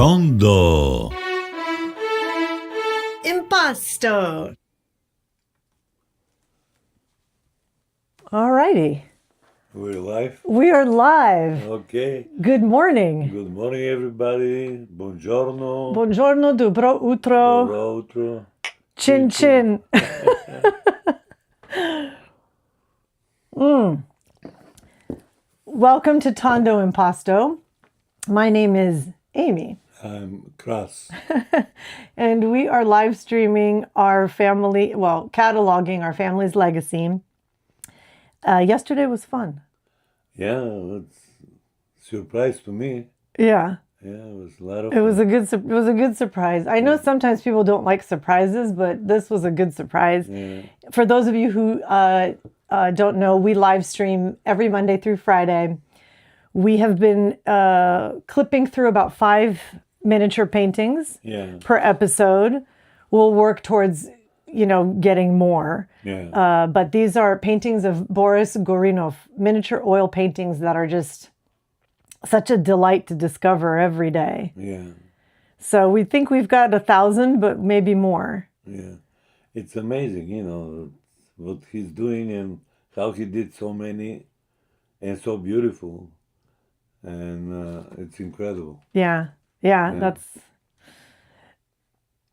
Tondo Impasto. All righty. We're live? We are live. Okay. Good morning. Good morning, everybody. Buongiorno. Buongiorno, dobro utro. Dobro utro. Chin chin. Welcome to Tondo Impasto. My name is Amy. I'm Kras. And we are live streaming our family, well, cataloging our family's legacy. Yesterday was fun. Yeah, it's a surprise to me. Yeah. Yeah, it was a lot of It was a good surprise. I know sometimes people don't like surprises, but this was a good surprise. Yeah. For those of you who don't know, we live stream every Monday through Friday. We have been clipping through about 5 miniature paintings per episode. We'll work towards, getting more. Yeah. But these are paintings of Boris Gorinov, miniature oil paintings that are just such a delight to discover every day. Yeah. So we think we've got 1,000, but maybe more. Yeah. It's amazing, what he's doing and how he did so many and so beautiful. And it's incredible. Yeah. That's...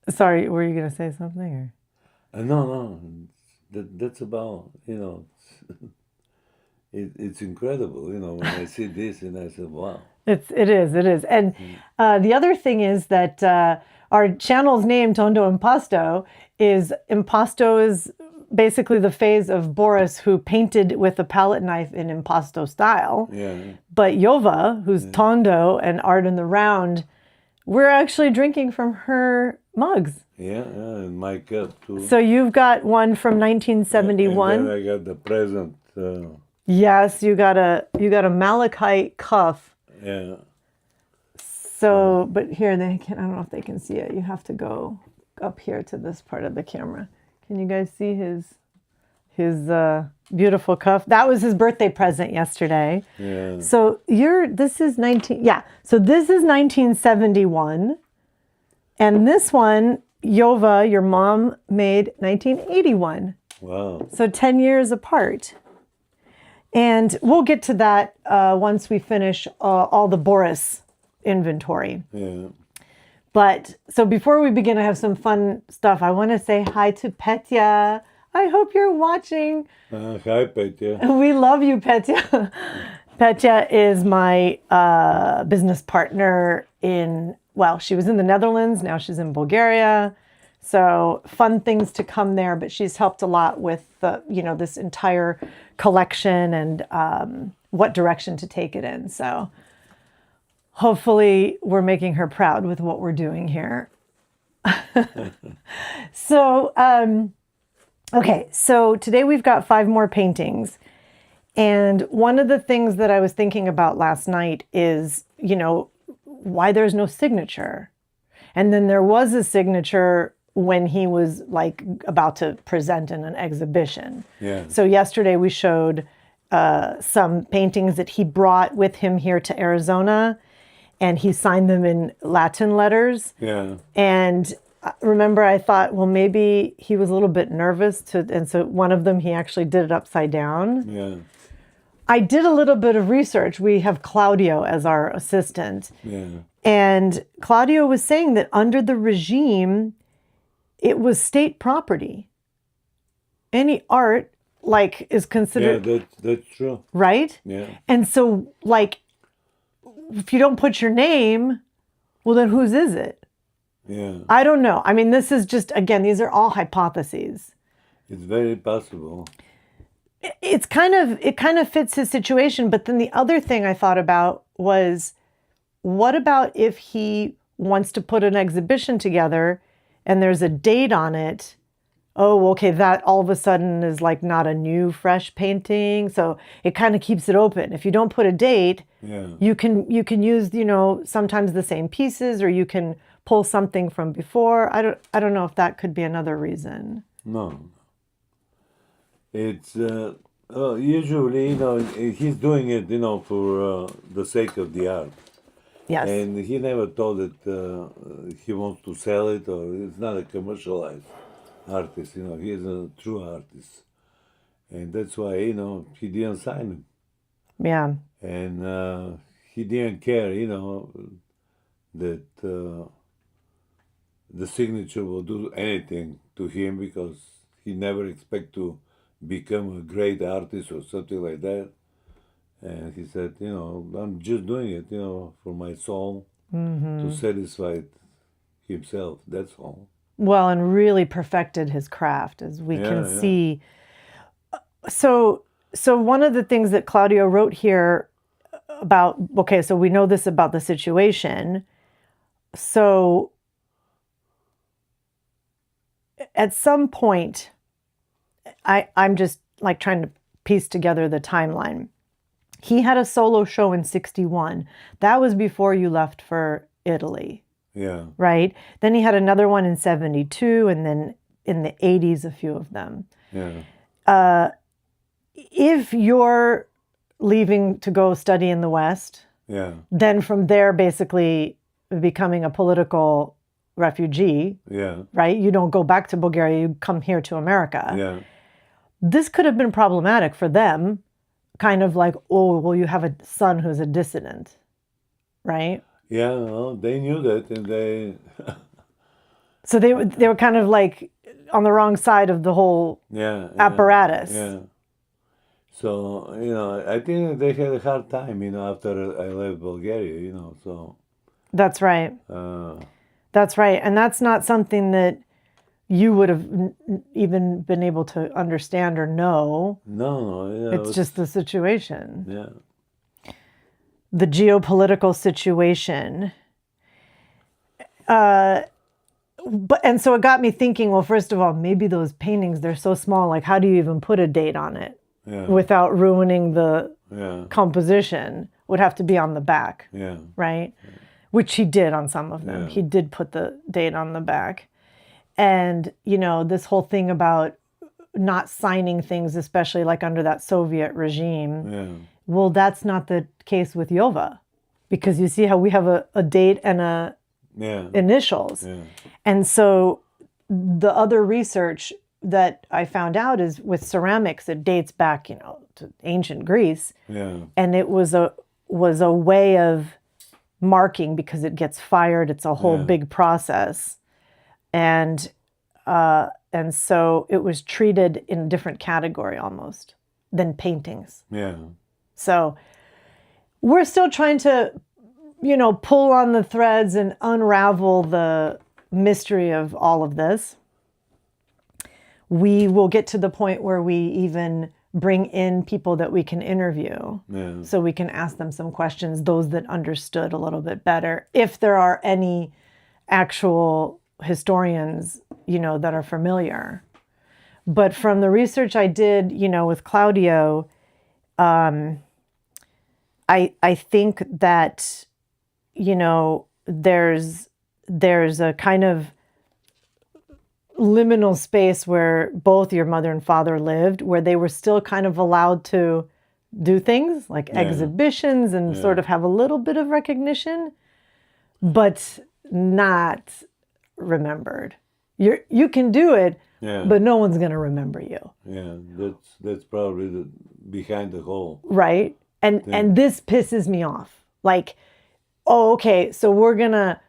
Sorry, were you going to say something? Or? No. That's about, it's incredible, when I see this and I said, wow. It is. And the other thing is that our channel's name, Tondo Impasto, is basically the phase of Boris, who painted with a palette knife in impasto style. Yeah. But Yova, who's Tondo and Art in the Round, we're actually drinking from her mugs. Yeah, and my cup too. So you've got one from 1971. And then I got the present. Yes, you got a malachite cuff. Yeah. So, but here I don't know if they can see it. You have to go up here to this part of the camera. Can you guys see his beautiful cuff? That was his birthday present yesterday. Yeah. So this is 1971. And this one, Yova, your mom, made 1981. Wow. So 10 years apart. And we'll get to that once we finish all the Boris inventory. Yeah. But so before we begin, I have some fun stuff. I want to say hi to Petya. I hope you're watching. Hi, Petya. We love you, Petya. Petya is my business partner she was in the Netherlands. Now she's in Bulgaria. So fun things to come there. But she's helped a lot with this entire collection and what direction to take it in. So hopefully we're making her proud with what we're doing here. So, okay. So today we've got 5 more paintings. And one of the things that I was thinking about last night is, why there's no signature. And then there was a signature when he was about to present in an exhibition. Yeah. So yesterday we showed some paintings that he brought with him here to Arizona, and he signed them in Latin letters. Yeah. And remember, I thought, well, maybe he was a little bit nervous and so one of them, he actually did it upside down. Yeah. I did a little bit of research. We have Claudio as our assistant. Yeah. And Claudio was saying that under the regime, it was state property. Any art, is considered... Yeah, that's true. Right? Yeah. And so, if you don't put your name, well, then whose is it? Yeah. I don't know. I mean, this is just, again, these are all hypotheses. It's very possible. It kind of fits his situation. But then the other thing I thought about was, what about if he wants to put an exhibition together and there's a date on it? Oh, okay, that all of a sudden is not a new, fresh painting. So it kind of keeps it open. If you don't put a date, you can use, sometimes the same pieces, or you can pull something from before. I don't know if that could be another reason. No. It's usually, he's doing it, for the sake of the art. Yes. And he never thought that he wants to sell it, or it's not a commercialized artist. He is a true artist, and that's why he didn't sign him, Yeah. and he didn't care, that the signature will do anything to him, because he never expect to become a great artist or something like that. And he said, I'm just doing it, for my soul, to satisfy himself. That's all. Well, and really perfected his craft, as we can Yeah. see. So one of the things that Claudio wrote here about, okay, so we know this about the situation. So at some point, I'm just like trying to piece together the timeline. He had a solo show in 1961. That was before you left for Italy. Yeah. Right? Then he had another one in 1972, and then in the 1980s, a few of them. Yeah. If you're leaving to go study in the West, Yeah. then from there basically becoming a political refugee, Yeah. right? You don't go back to Bulgaria, you come here to America. Yeah. This could have been problematic for them, kind of like, oh, well, you have a son who's a dissident, right? Yeah, well, they knew that, and they. So they were kind of like on the wrong side of the whole apparatus. Yeah. So I think they had a hard time, after I left Bulgaria, So. That's right. That's right, and that's not something that you would have even been able to understand or know. No. It's just the situation. Yeah. The geopolitical situation. And so it got me thinking, well, first of all, maybe those paintings, they're so small, like how do you even put a date on it without ruining the composition? Would have to be on the back, right? Which he did on some of them. He did put the date on the back. And, this whole thing about not signing things, especially like under that Soviet regime. Well, that's not the case with Yova, because you see how we have a date and initials. And so the other research that I found out is with ceramics, it dates back, to ancient Greece. And it was a way of marking, because it gets fired. It's a whole big process. And so it was treated in a different category almost than paintings. So we're still trying to, pull on the threads and unravel the mystery of all of this. We will get to the point where we even bring in people that we can interview, so we can ask them some questions, those that understood a little bit better, if there are any actual historians, that are familiar. But from the research I did, with Claudio, I think that, there's a kind of liminal space where both your mother and father lived, where they were still kind of allowed to do things like exhibitions and sort of have a little bit of recognition, but not remembered. You can do it, but no one's going to remember you. Yeah, that's probably behind the whole. Right? And this pisses me off. Like, oh, okay, so we're going to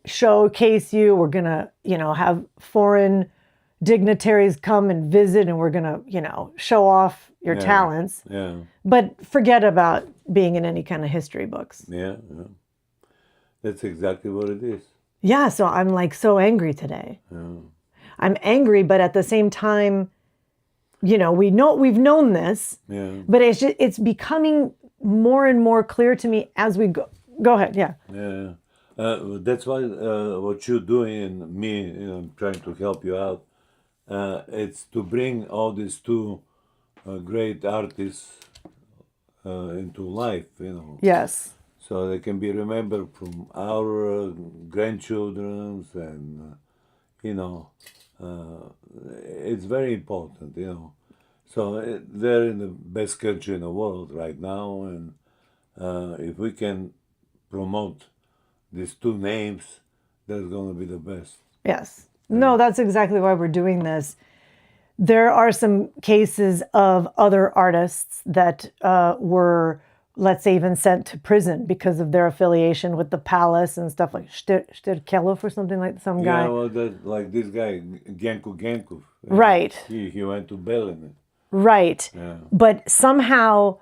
showcase you. We're going to, have foreign dignitaries come and visit, and we're going to, show off your talents. But forget about being in any kind of history books. Yeah. That's exactly what it is. Yeah, so I'm like so angry today. I'm angry, but at the same time, we've known this, but it's becoming more and more clear to me as we go. Go ahead, That's why what you're doing, and me, I'm trying to help you out. It's to bring all these two great artists into life, Yes. So they can be remembered from our grandchildren's, and it's very important, So they're in the best country in the world right now, and if we can promote these two names, that's going to be the best. Yes. No, that's exactly why we're doing this. There are some cases of other artists that were, let's say, even sent to prison because of their affiliation with the palace and stuff, like Stirkelov or something, like some guy. Yeah, well, that, like this guy, Genkov. Right. He went to Berlin. Right. Yeah. But somehow,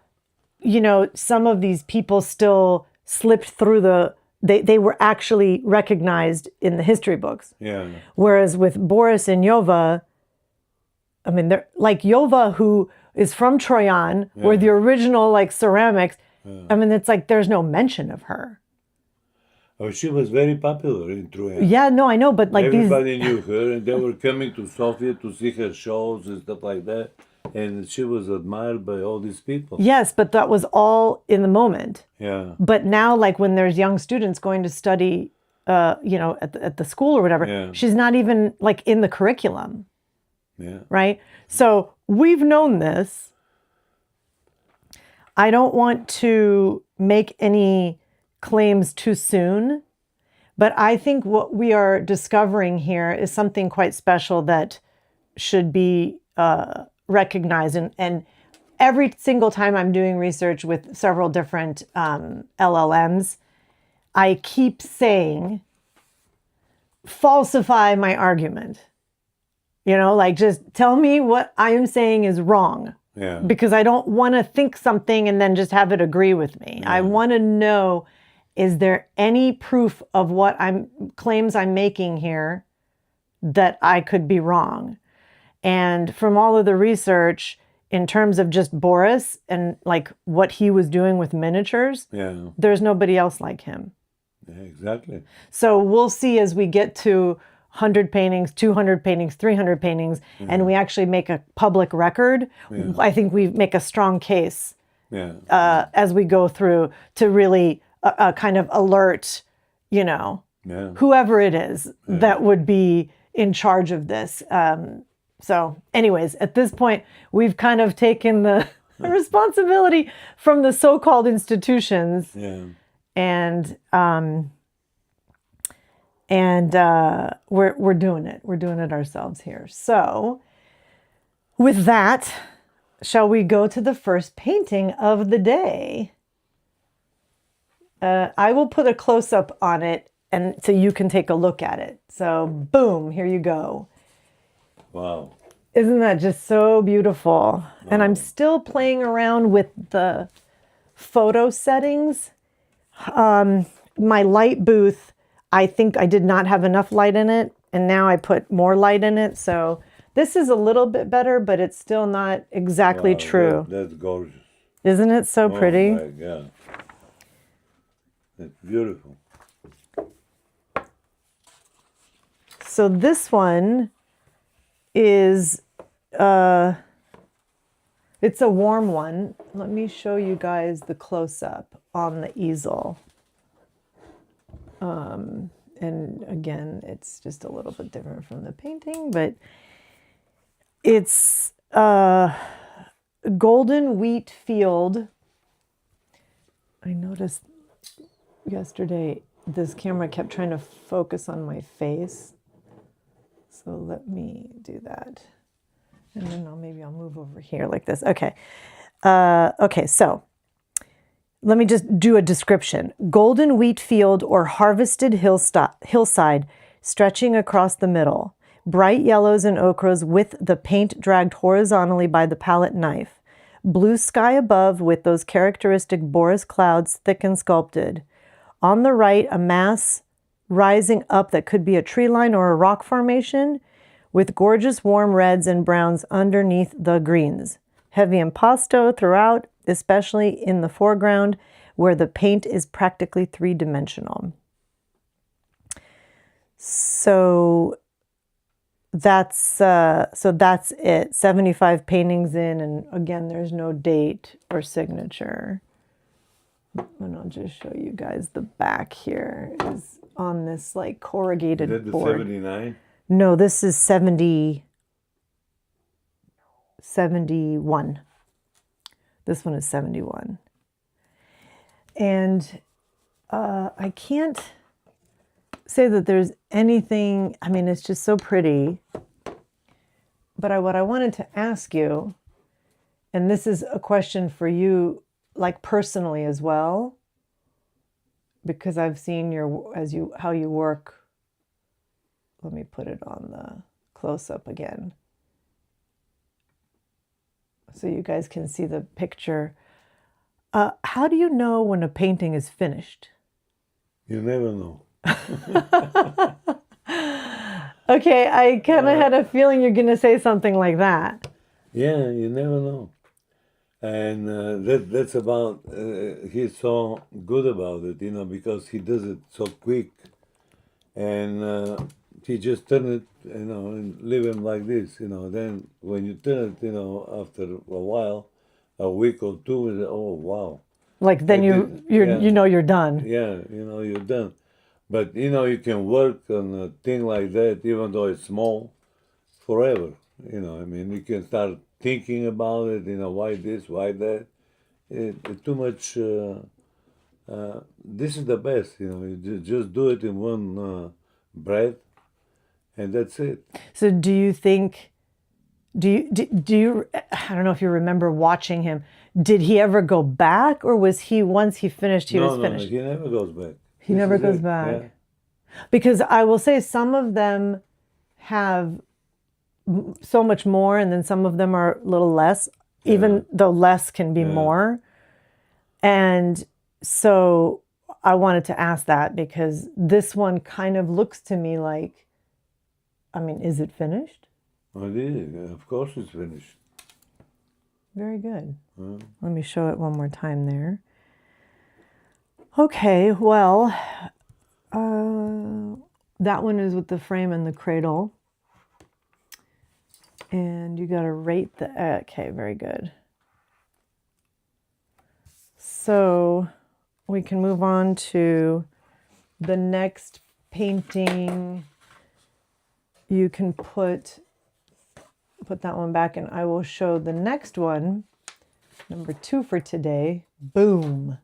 you know, some of these people still slipped through they were actually recognized in the history books. Yeah. Whereas with Boris and Yova, I mean, they're like Yova, who is from Troyan, where the original like ceramics, I mean, it's like there's no mention of her. Oh, she was very popular in Troyan. Yeah, no, I know, but like everybody knew her, and they were coming to Sofia to see her shows and stuff like that. And she was admired by all these people. Yes, but that was all in the moment. Yeah. But now, like when there's young students going to study, you know, at the school or whatever, she's not even like in the curriculum. Yeah. Right? So we've known this. I don't want to make any claims too soon, but I think what we are discovering here is something quite special that should be recognized. And every single time I'm doing research with several different LLMs, I keep saying, falsify my argument. You know, like just tell me what I am saying is wrong. Yeah. Because I don't want to think something and then just have it agree with me. I want to know, is there any proof of what claims I'm making here that I could be wrong? And from all of the research in terms of just Boris and like what he was doing with miniatures, there's nobody else like him. Yeah, exactly. So we'll see as we get to 100 paintings, 200 paintings, 300 paintings, and we actually make a public record. I think we make a strong case as we go through to really kind of alert, you know, whoever it is that would be in charge of this. So anyways, at this point, we've kind of taken the responsibility from the so-called institutions. And we're doing it. We're doing it ourselves here. So with that, shall we go to the first painting of the day? I will put a close-up on it and so you can take a look at it. So boom, here you go. Wow. Isn't that just so beautiful? Wow. And I'm still playing around with the photo settings. My light booth, I think I did not have enough light in it, and now I put more light in it. So this is a little bit better, but it's still not exactly true. That's gorgeous. Isn't it so pretty? Oh my God. It's beautiful. So this one is, it's a warm one. Let me show you guys the close-up on the easel. And again, it's just a little bit different from the painting, but it's golden wheat field. I noticed yesterday this camera kept trying to focus on my face. So let me do that. And then maybe I'll move over here like this. Okay. Okay, so let me just do a description. Golden wheat field or harvested hillside stretching across the middle. Bright yellows and ochres with the paint dragged horizontally by the palette knife. Blue sky above with those characteristic Boris clouds thick and sculpted. On the right, a mass rising up that could be a tree line or a rock formation with gorgeous warm reds and browns underneath the greens. Heavy impasto throughout, especially in the foreground where the paint is practically three-dimensional. So that's it. 75 paintings in, and again, there's no date or signature. And I'll just show you guys the back here is on this like corrugated board. Is that the board. 79? No, this is 71. This one is 71. And I can't say that there's anything, I mean, it's just so pretty. But what I wanted to ask you, and this is a question for you, like personally as well, because I've seen how you work. Let me put it on the close-up again, so you guys can see the picture. How do you know when a painting is finished? You never know. Okay, I kind of had a feeling you're going to say something like that. Yeah, you never know. And that's about, he's so good about it, you know, because he does it so quick. And he just turn it, you know, and leave him like this, you know. Then when you turn it, you know, after a while, a week or two, you say, oh, wow. Like then you know you're done. Yeah, you know, you're done. But, you know, you can work on a thing like that, even though it's small, forever. You know, I mean, you can start thinking about it, you know, why this, why that. It's too much. This is the best, you know, you just do it in one breath, and that's it. So do you think, do you, I don't know if you remember watching him, did he ever go back, or was he, once he finished, he was finished? No, he never goes back. He never goes back. Yeah. Because I will say some of them have so much more, and then some of them are a little less, even though less can be more. And so I wanted to ask that, because this one kind of looks to me like, I mean, is it finished? Oh, it is. Of course it's finished. Very good. Let me show it one more time there. Okay, well, that one is with the frame and the cradle. And you got to rate the, okay, very good. So we can move on to the next painting. You can put that one back, and I will show the next one, number 2 for today. Boom.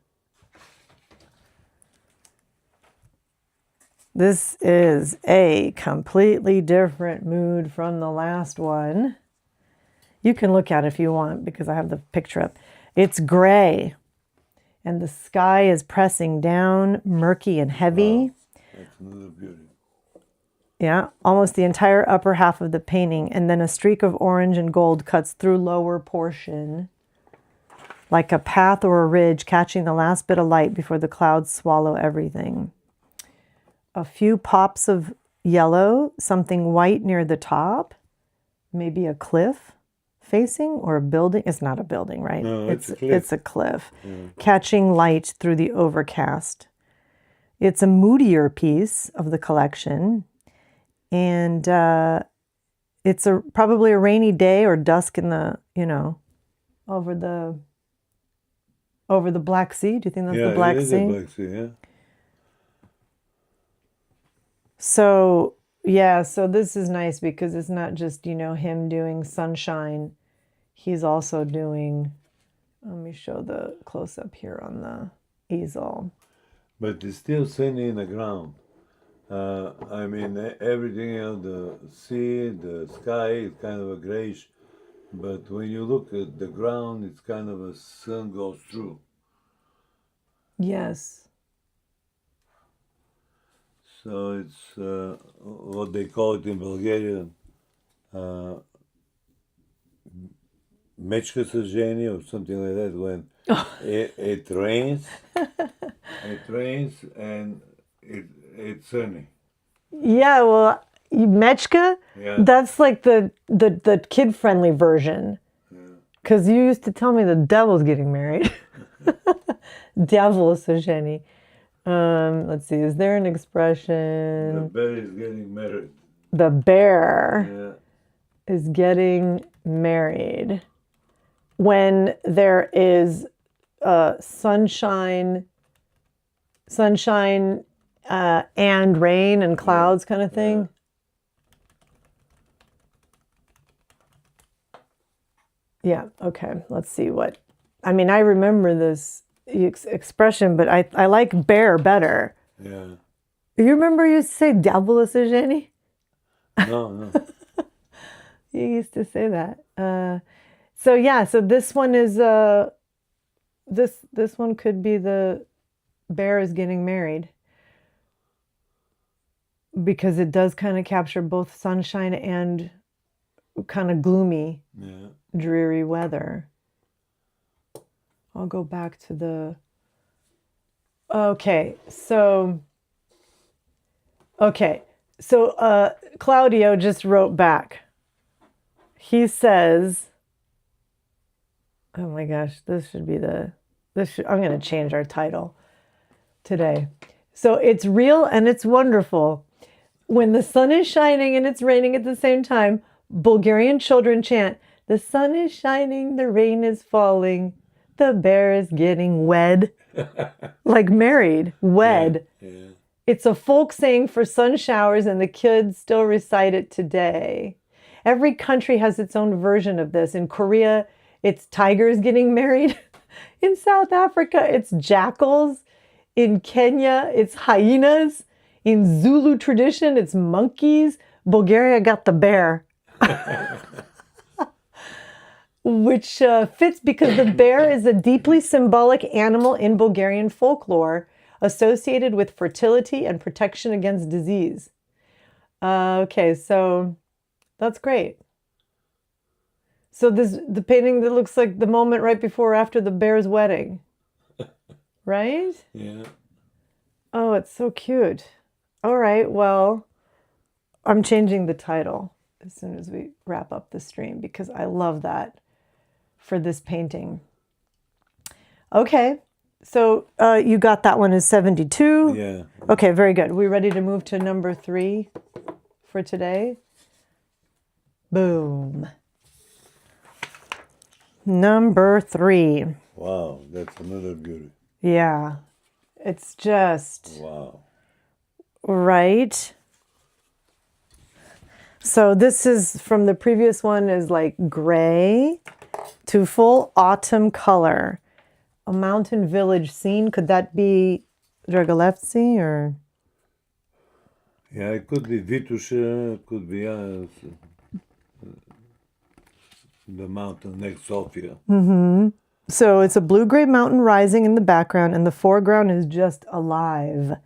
This is a completely different mood from the last one. You can look at it if you want, because I have the picture up. It's gray, and the sky is pressing down, murky and heavy. Wow. That's another beauty. Yeah, almost the entire upper half of the painting, and then a streak of orange and gold cuts through lower portion, like a path or a ridge, catching the last bit of light before the clouds swallow everything. A few pops of yellow, something white near the top, maybe a cliff facing, or a building. It's not a building, right? No, it's a cliff. It's a cliff, catching light through the overcast. It's a moodier piece of the collection, and it's probably a rainy day or dusk in the, you know, over the Black Sea. Do you think that's the Black Sea? Yeah, it is the Black Sea, yeah. So, yeah, so this is nice, because it's not just, you know, him doing sunshine. He's also doing, let me show the close-up here on the easel. But it's still sunny in the ground. I mean, everything else, the sea, the sky is kind of a grayish. But when you look at the ground, it's kind of a sun goes through. Yes. So it's what they call it in Bulgarian, mečka saženje or something like that. When it rains, and it's sunny. Yeah, well, mechka, that's like the kid-friendly version. Because you used to tell me the devil's getting married. Devil saženje. Let's see, is there an expression? The bear is getting married. The bear is getting married. When there is sunshine and rain and clouds kind of thing. Yeah, okay, let's see what, I mean, I remember this expression, but I like bear better. Yeah. You remember you used to say diavolo Jenny? No, no. You used to say that. So yeah, so this one is this one could be the bear is getting married, because it does kind of capture both sunshine and kind of gloomy, Yeah. dreary weather. I'll go back to the. Okay, so Claudio just wrote back. He says, oh my gosh, this should be I'm going to change our title today. So it's real and it's wonderful. When the sun is shining and it's raining at the same time, Bulgarian children chant, "The sun is shining, the rain is falling, the bear is getting wed." Like married, wed. Yeah. It's a folk saying for sun showers, and the kids still recite it today. Every country has its own version of this. In Korea, it's tigers getting married. In South Africa, it's jackals. In Kenya, it's hyenas. In Zulu tradition, it's monkeys. Bulgaria got the bear. Which fits because the bear is a deeply symbolic animal in Bulgarian folklore, associated with fertility and protection against disease. Okay, so that's great. So the painting that looks like the moment right before or after the bear's wedding, right? Yeah. Oh, it's so cute. All right, well, I'm changing the title as soon as we wrap up the stream because I love that for this painting. Okay, so you got that one as 72? Yeah. Okay, very good. We ready to move to number 3 for today? Boom. Number 3. Wow, that's another beauty. Yeah, it's just... Wow. Right. So this is from the previous one is like gray to full autumn color. A mountain village scene. Could that be Dragalevsky or? Yeah, it could be Vitusha, it could be the mountain next Sofia. Mm-hmm. So it's a blue-gray mountain rising in the background, and the foreground is just alive.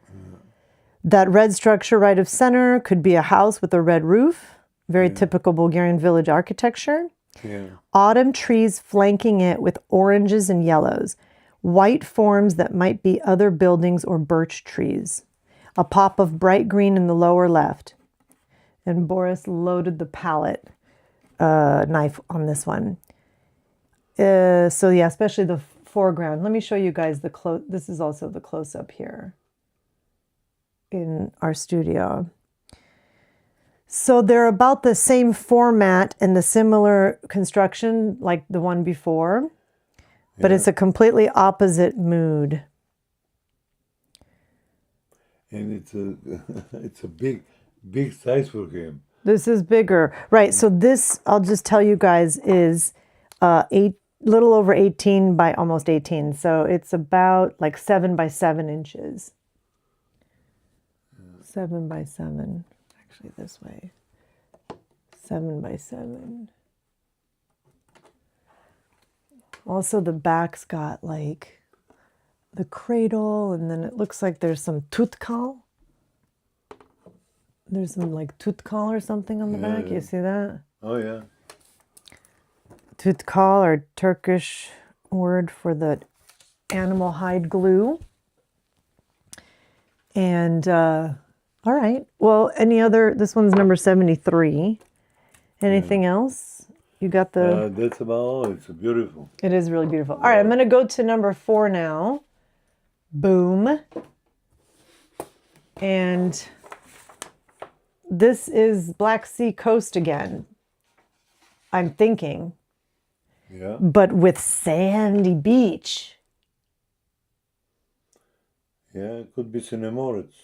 That red structure right of center could be a house with a red roof. Very typical Bulgarian village architecture. Yeah. Autumn trees flanking it with oranges and yellows. White forms that might be other buildings or birch trees. A pop of bright green in the lower left. And Boris loaded the palette knife on this one. So yeah, especially the foreground. Let me show you guys the close. This is also the close-up here in our studio. So they're about the same format and the similar construction like the one before, but it's a completely opposite mood. And it's a big size for him. This is bigger. Right, so this, I'll just tell you guys, is little over 18 by almost 18. So it's about like 7 by 7 inches. 7 by 7. Actually, this way. 7 by 7. Also, the back's got like the cradle, and then it looks like there's some tutkal. There's some like tutkal or something on the back. Yeah. You see that? Oh, yeah. Tutkal, or Turkish word for the animal hide glue. And, all right. Well, any other, this one's number 73. Anything else? You got the... That's about all. It's beautiful. It is really beautiful. All right, I'm going to go to number 4 now. Boom. And this is Black Sea coast again, I'm thinking. Yeah. But with sandy beach. Yeah, it could be Cinemorets.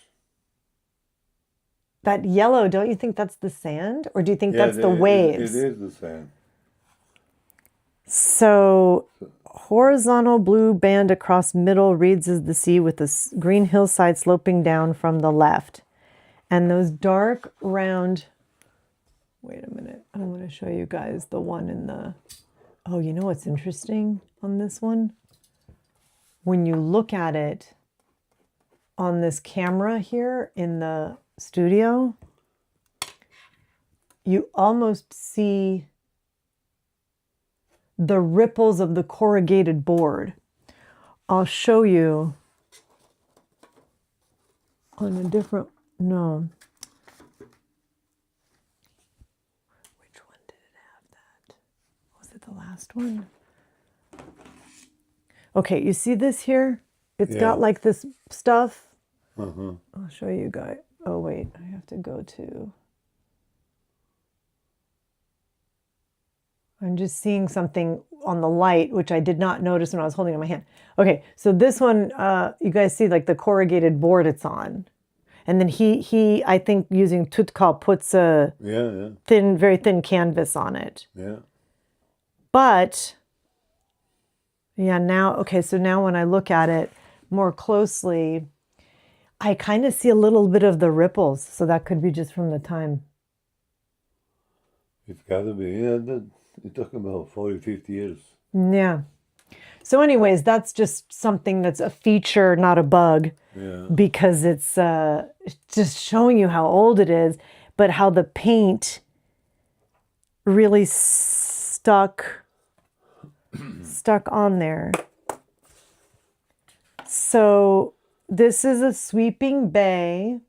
That yellow, don't you think that's the sand? Or do you think that's the waves? It is the sand. So horizontal blue band across middle reads as the sea with the green hillside sloping down from the left. And those dark round, wait a minute, I want to show you guys the one in the, oh, you know what's interesting on this one? When you look at it on this camera here in the studio, you almost see the ripples of the corrugated board. I'll show you on a different, no. Which one did it have that? Was it the last one? Okay, you see this here? It's got like this stuff. I'll show you guys. Oh wait, I have to go to, I'm just seeing something on the light, which I did not notice when I was holding it in my hand. Okay, so this one, you guys see like the corrugated board it's on. And then he I think using tutkal puts a thin, very thin canvas on it. Yeah. But, yeah, now, okay, so now when I look at it more closely, I kind of see a little bit of the ripples. So that could be just from the time. It's got to be, you're talking about 40, 50 years. Yeah. So anyways, that's just something that's a feature, not a bug. Yeah. Because it's just showing you how old it is, but how the paint really stuck on there. So this is a sweeping bay.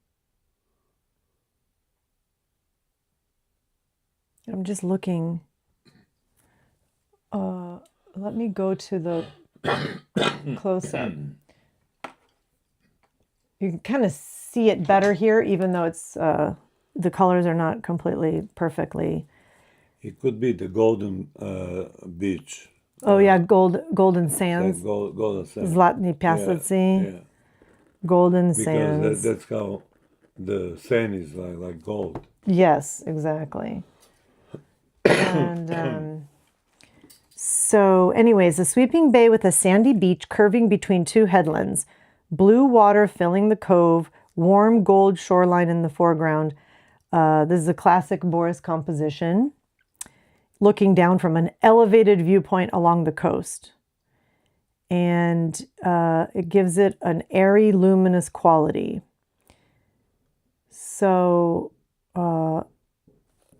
I'm just looking. Let me go to the close-up. You can kind of see it better here, even though it's the colors are not completely perfectly. It could be the golden beach. Oh yeah, golden sands. Like golden sands. Zlatny piasecki. Yeah. Golden Because sands. that's how the sand is like gold. Yes, exactly. And so anyways, a sweeping bay with a sandy beach curving between two headlands. Blue water filling the cove, warm gold shoreline in the foreground. This is a classic Boris composition, looking down from an elevated viewpoint along the coast. And it gives it an airy, luminous quality. So, oh,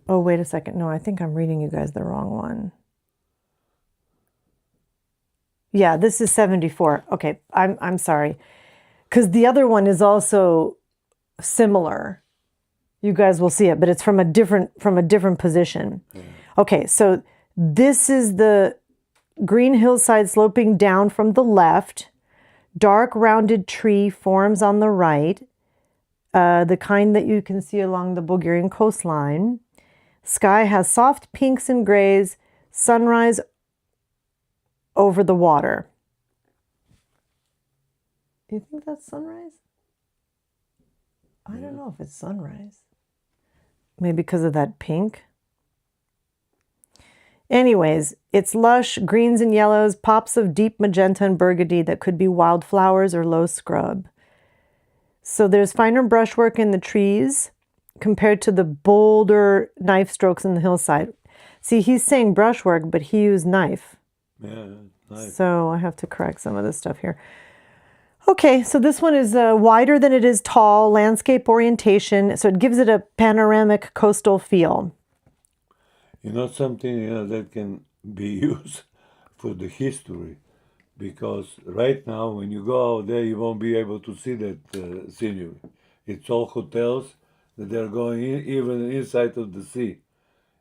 wait a second. No, I think I'm reading you guys the wrong one. Yeah, this is 74. Okay, I'm sorry. Because the other one is also similar. You guys will see it, but it's from a different position. Yeah. Okay, so this is the green hillside sloping down from the left. Dark rounded tree forms on the right. The kind that you can see along the Bulgarian coastline. Sky has soft pinks and grays. Sunrise over the water. Do you think that's sunrise? I don't know if it's sunrise. Maybe because of that pink. Anyways, it's lush, greens and yellows, pops of deep magenta and burgundy that could be wildflowers or low scrub. So there's finer brushwork in the trees compared to the bolder knife strokes in the hillside. See, he's saying brushwork, but he used knife. Yeah, nice. So I have to correct some of this stuff here. Okay, so this one is wider than it is tall, landscape orientation, so it gives it a panoramic coastal feel. You know something that can be used for the history, because right now when you go out there, you won't be able to see that scenery. It's all hotels that they're going even inside of the sea.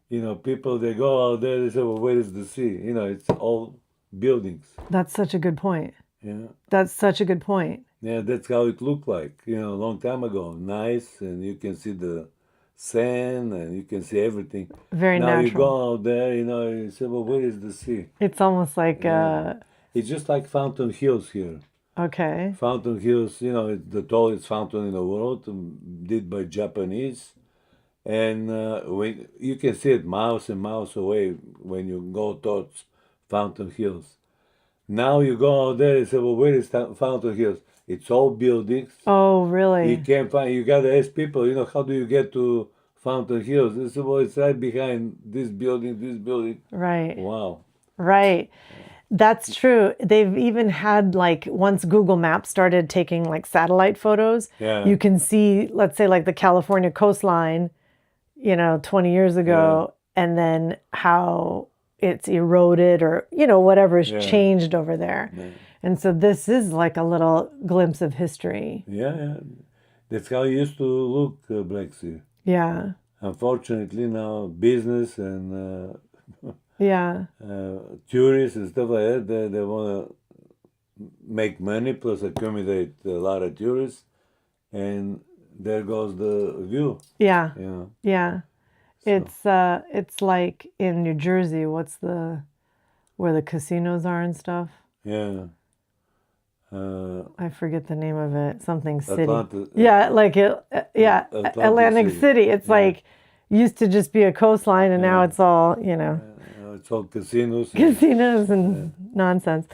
You know, people, they go out there, they say, well, where is the sea? You know, it's all buildings. That's such a good point. Yeah. That's such a good point. Yeah, that's how it looked like, you know, a long time ago. Nice, and you can see the sand, and you can see everything. Very now natural. You go out there, you know, you say, well, where is the sea? It's almost like... It's just like Fountain Hills here. Okay. Fountain Hills, you know, it's the tallest fountain in the world, did by Japanese. And when you can see it miles and miles away when you go towards Fountain Hills. Now you go out there and say, well, where is Fountain Hills? It's all buildings. Oh, You really? can't find, you got to ask people, how do you get to Fountain Hills? They say, well, it's right behind this building, this building. Right. Wow. Right. That's true. They've even had like once Google Maps started taking like satellite photos, Yeah. you can see, let's say like the California coastline, 20 years ago, and then how it's eroded or, whatever has changed over there. Yeah. And so this is like a little glimpse of history. Yeah. That's how it used to look, Black Sea. Yeah. Unfortunately, now business and Yeah. tourists and stuff like that, they want to make money plus accumulate a lot of tourists, and there goes the view. Yeah. You Yeah. know. It's like in New Jersey, where the casinos are and stuff. Yeah. I forget the name of it. Something City. Atlanta. Yeah, like Atlantic City. It's like used to just be a coastline, and now it's all It's all casinos. casinos and nonsense.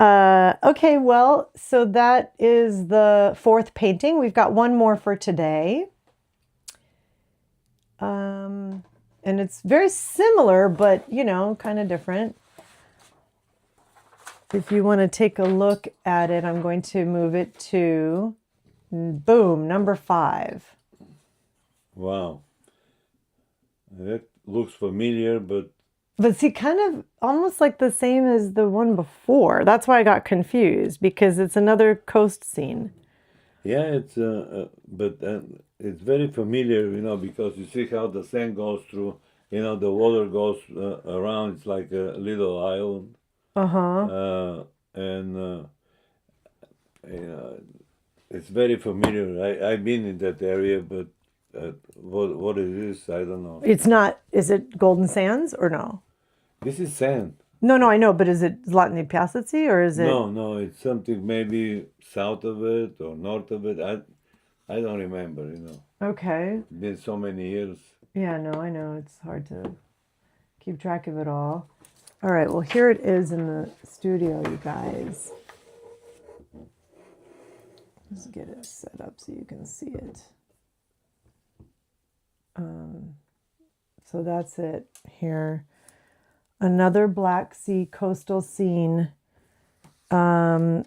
Okay, well, so that is the fourth painting. We've got one more for today. And it's very similar, but, kind of different. If you want to take a look at it, I'm going to move it to, boom, number 5. Wow. That looks familiar, but see, kind of almost like the same as the one before. That's why I got confused, because it's another coast scene. yeah, it's but it's very familiar, because you see how the sand goes through, the water goes around. It's like a little island. And it's very familiar. I've been in that area, but what it is, I don't know. It's not, is it Golden Sands or no? This is sand. No, I know, but is it Zlatni Piaseci or is it? No, it's something maybe south of it or north of it. I don't remember, Okay. It's been so many years. Yeah, no, I know. It's hard to keep track of it all. All right, well, here it is in the studio, you guys. Let's get it set up so you can see it. So that's it here. Another Black Sea coastal scene, and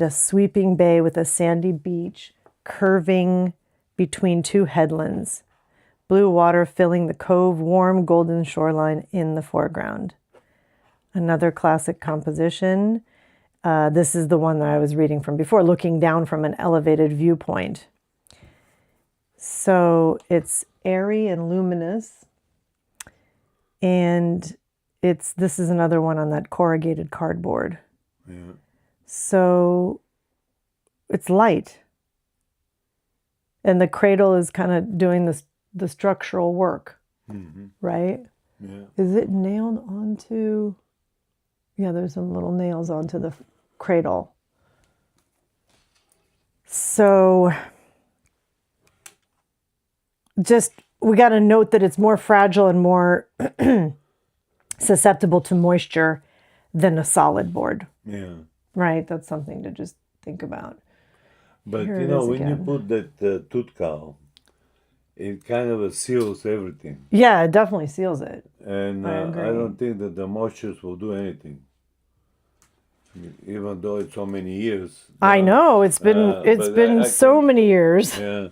a sweeping bay with a sandy beach curving between two headlands. Blue water filling the cove, warm golden shoreline in the foreground. Another classic composition. This is the one that I was reading from before, looking down from an elevated viewpoint. So it's airy and luminous. And this is another one on that corrugated cardboard. Yeah. So it's light. And the cradle is kind of doing the structural work, right? Yeah. Is it nailed onto? Yeah, there's some little nails onto the cradle. So we got to note that it's more fragile and more susceptible to moisture than a solid board. Yeah. Right? That's something to just think about. But, Here it is when you again. put that tooth cowl, it kind of seals everything. Yeah, it definitely seals it. And I I agree. don't think that the moistures will do anything. Even though it's so many years. I know, it's been but I so can- many years. Yeah.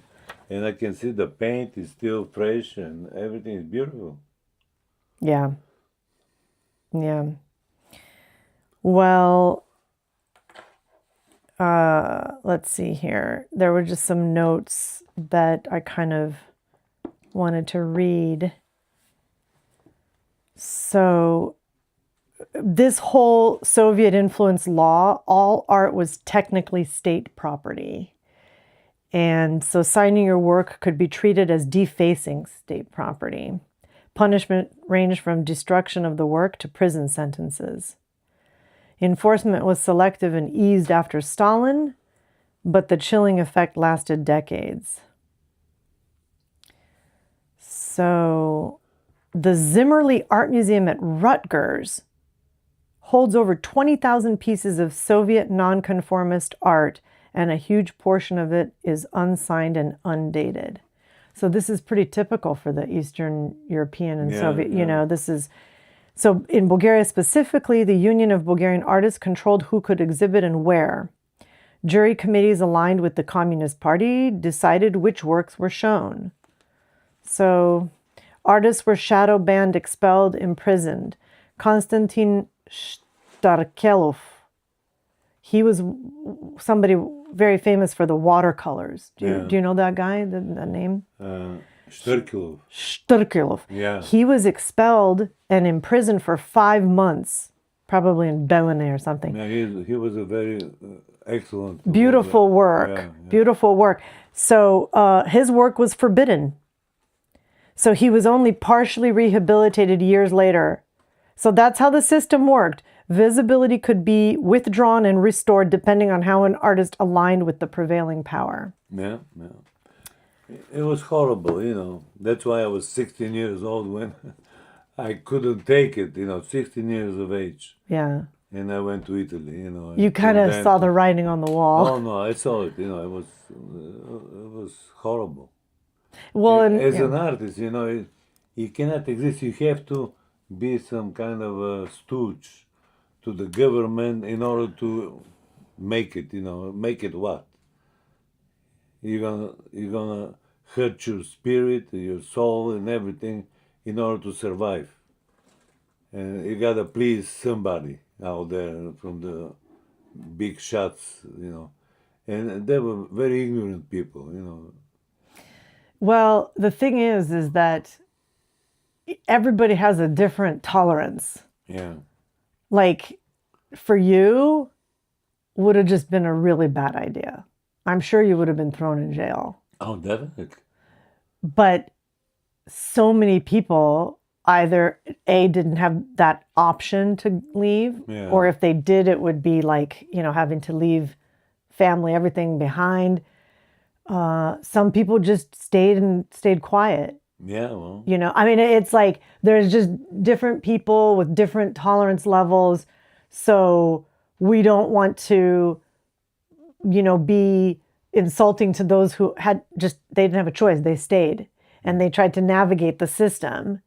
And I can see the paint is still fresh and everything is beautiful. Yeah. Yeah. Well, let's see here. There were just some notes that I kind of wanted to read. So this whole Soviet influence law, all art was technically state property. And so signing your work could be treated as defacing state property. Punishment ranged from destruction of the work to prison sentences. Enforcement was selective and eased after Stalin, but the chilling effect lasted decades. So the Zimmerli Art Museum at Rutgers holds over 20,000 pieces of Soviet nonconformist art, and a huge portion of it is unsigned and undated. So this is pretty typical for the Eastern European and Soviet, you know, this is, so in Bulgaria specifically, the Union of Bulgarian Artists controlled who could exhibit and where. Jury committees aligned with the Communist Party decided which works were shown. So artists were shadow banned, expelled, imprisoned. Konstantin Starkelov, he was somebody very famous for the watercolors. Do you know that guy, the name? Starkelov. Starkelov. Yeah. He was expelled and imprisoned for 5 months, probably in Belene or something. Yeah, he was a very excellent. Beautiful work. Yeah. Beautiful work. So his work was forbidden. So he was only partially rehabilitated years later. So that's how the system worked. Visibility could be withdrawn and restored depending on how an artist aligned with the prevailing power. Yeah. It was horrible, you know. That's why I was 16 years old when I couldn't take it, you know, 16 years of age. Yeah. And I went to Italy, you know. You kind of saw the writing on the wall. Oh, no, I saw it, you know. It was horrible. Well, as an artist, you know, you cannot exist. You have to be some kind of a stooge to the government in order to make it, you know. Make it what? You're gonna hurt your spirit, your soul, and everything in order to survive. And you gotta please somebody out there from the big shots, you know. And they were very ignorant people, you know. Well, the thing is that everybody has a different tolerance. Yeah. Like, for you, would have just been a really bad idea. I'm sure you would have been thrown in jail. Oh, definitely. But so many people either A, didn't have that option to leave, or if they did, it would be like, you know, having to leave family, everything behind. Some people just stayed quiet. Yeah, well. You know, I mean, it's like there's just different people with different tolerance levels. So we don't want to, you know, be insulting to those who they didn't have a choice. They stayed and they tried to navigate the system.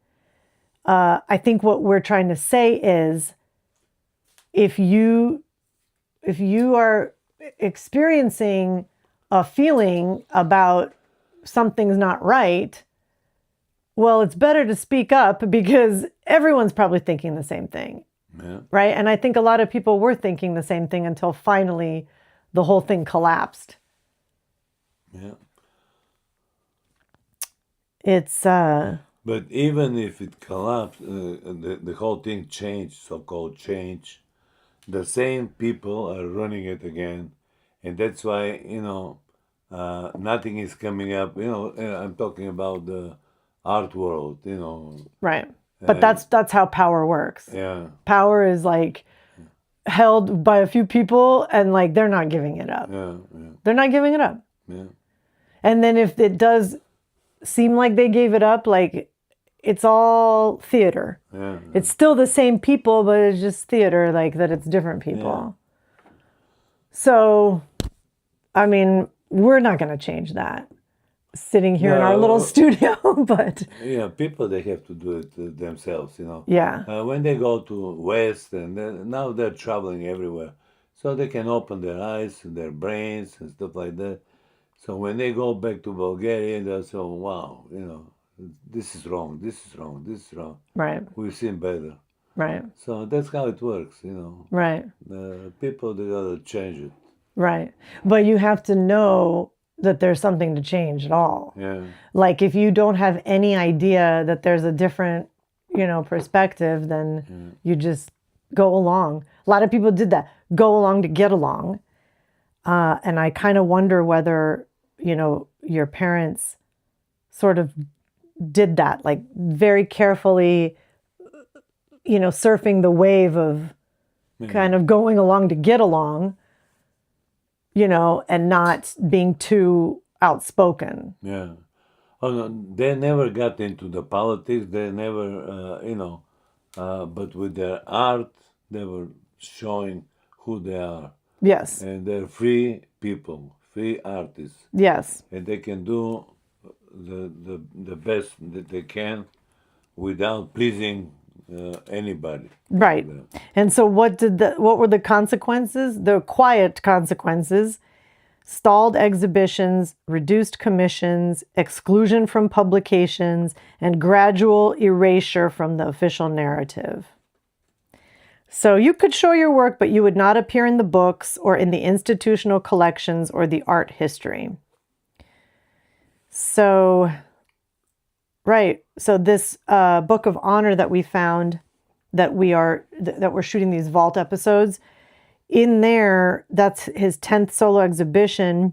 I think what we're trying to say is if you are experiencing a feeling about something's not right, well, it's better to speak up because everyone's probably thinking the same thing. Yeah. Right? And I think a lot of people were thinking the same thing until finally the whole thing collapsed. Yeah. It's But even if it collapsed, the whole thing changed, so-called change. The same people are running it again, and that's why, you know, nothing is coming up. You know, I'm talking about the art world, you know. right. But that's how power works. Yeah. Power is like held by a few people and like they're not giving it up. Yeah. They're not giving it up. Yeah. And then if it does seem like they gave it up, like it's all theater. Yeah. It's still the same people, but it's just theater, like that it's different people. So, I mean, we're not going to change that sitting here in our little studio, but yeah, people, they have to do it themselves, you know. yeah. When they go to West, and now they're traveling everywhere, so they can open their eyes and their brains and stuff like that. So when they go back to Bulgaria, they'll say, oh, wow, you know, this is wrong, this is wrong, this is wrong. Right. We've seen better. Right. So that's how it works, you know. Right. People, they gotta change it. Right. But you have to know that there's something to change at all. Yeah. Like if you don't have any idea that there's a different, you know, perspective, then you just go along. A lot of people did that, go along to get along. And I kind of wonder whether, you know, your parents sort of did that, like very carefully, you know, surfing the wave of kind of going along to get along, you know, and not being too outspoken. Yeah. Oh, no, they never got into the politics. They never, you know, but with their art, they were showing who they are. Yes. And they're free people, free artists. Yes. And they can do the best that they can without pleasing anybody. Right. And so what were the consequences? The quiet consequences: stalled exhibitions, reduced commissions, exclusion from publications, and gradual erasure from the official narrative. So you could show your work, but you would not appear in the books or in the institutional collections or the art history. So, right. So this book of honor that we found, that we're shooting these vault episodes, in there, that's his 10th solo exhibition.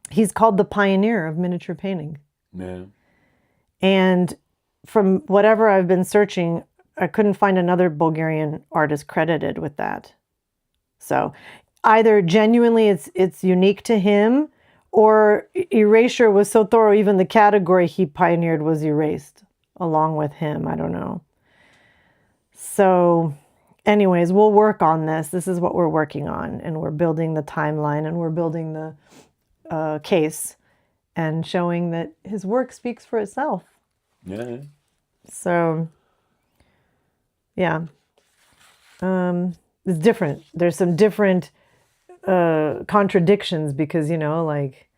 He's called the pioneer of miniature painting. Yeah. And from whatever I've been searching, I couldn't find another Bulgarian artist credited with that. So either genuinely it's unique to him, or erasure was so thorough, even the category he pioneered was erased along with him. I don't know. So anyways, we'll work on this. This is what we're working on. And we're building the timeline, and we're building the case, and showing that his work speaks for itself. Yeah. So, yeah. It's different. There's some different contradictions because, like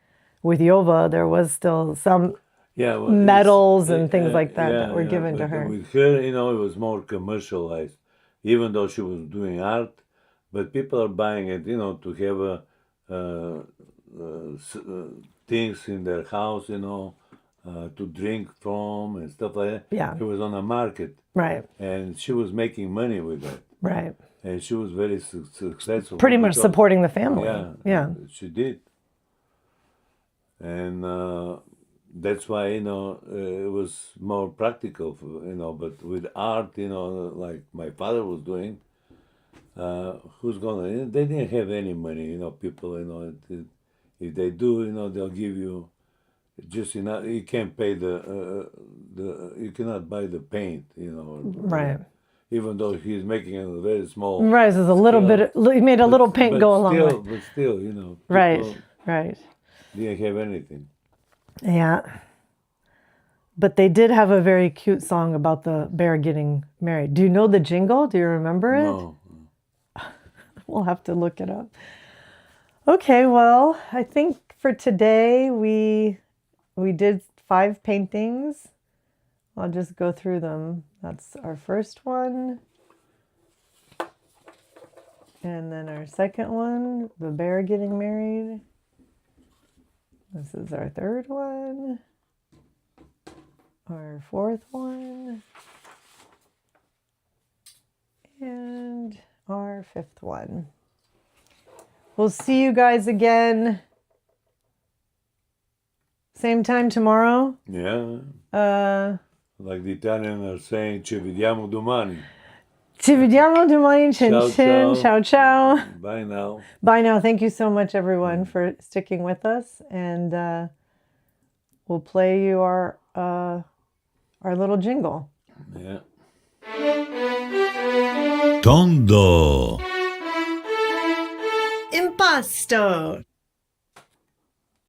with Yova, there was still some medals and things like that were given to her. With her, it was more commercialized, even though she was doing art. But people are buying it, to have things in their house, to drink from and stuff like that. Yeah. It was on a market. Right. And she was making money with that. Right. And she was very successful. Pretty much supporting the family. Yeah. She did. And that's why, it was more practical, but with art, like my father was doing, who's gonna, they didn't have any money, people, if they do, they'll give you just enough. You can't pay you cannot buy the paint, Right. Even though he's making a very small. Right, there's a little bit. He made a little paint go along way. But still, Right. Right. Didn't have anything. Yeah. But they did have a very cute song about the bear getting married. Do you know the jingle? Do you remember it? No. We'll have to look it up. Okay, well, I think for today we did 5 paintings. I'll just go through them. That's our first one. And then our second one, the bear getting married. This is our third one. Our fourth one. And our fifth one. We'll see you guys again. Same time tomorrow. Yeah. Like the Italians are saying, ci vediamo domani. Ci vediamo domani. Chin chin. Ciao ciao. Bye now. Bye now. Thank you so much, everyone, for sticking with us. And we'll play you our little jingle. Yeah. Tondo Impasto.